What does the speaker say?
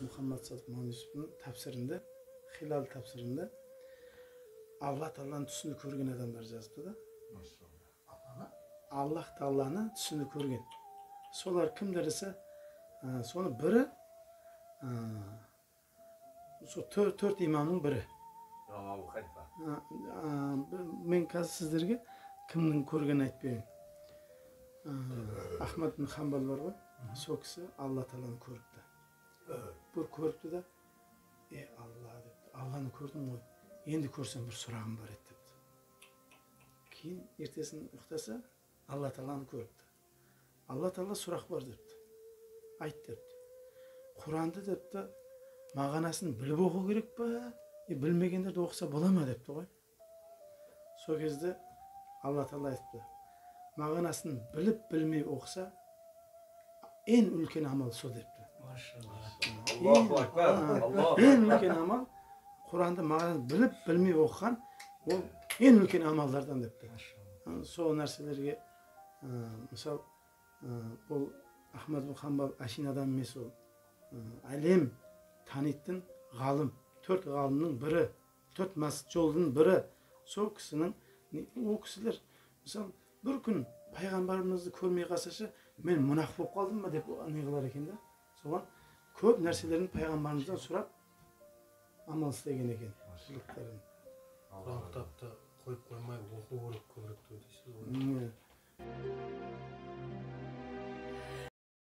Muhammed Sadık Muhammed Yusuf'un tafsirinde, Hilal tafsirinde Allah Teala'nın түсünü көрген adamlar жазыпты да. Allah Teala'nın түсünü көрген. Солар кімдер десе, соны бірі, төрт имамның бірі. Мен қазір сіздерге кімнің көргенін айтпаймын. Ахмад бин Хамбал бар ғой, сол кісі Алла Теалa'ны көріпті. Бір көріпті да, Алла депті, Алланы көрдім ғой, енді көрсем бір сұрағым бар еді депті. Кейін ертесін ұйықтаса, Алла Теалa'ны көріпті. Алла Теала сұрақ бар депті, айт депті. Құранды депті, мағынасын біліп оқу керек па, білмегендерді оқыса бола ма депті ғой. Сол кезде Алла Теала айтты, мағынасын біліп білмей оқыса, ең үлкен амал сол депті. Ең үлкен амал, Құранды мағынасын біліп білмей оқыған, ол ең үлкен амалдардан депті. Сол нәрселерге, мысал, бұл Ахмад бин Хамбал әшейін адам емес, ол әлем танитын ғалым, төрт ғалымның бірі, төрт жолдың бірі. Сол кісінің, ол кісілер, мысал, бір күн пайғамбарымызды көрмей қалсашы, мен мұнақ болып қалдым ба деп не қылар екен да. Соған көп нәрселерін пайғамбарымыздан сұрап, амал істеген екен. Құран кітапты қойып қоймай оқу керек көбірек дейсіз ғой.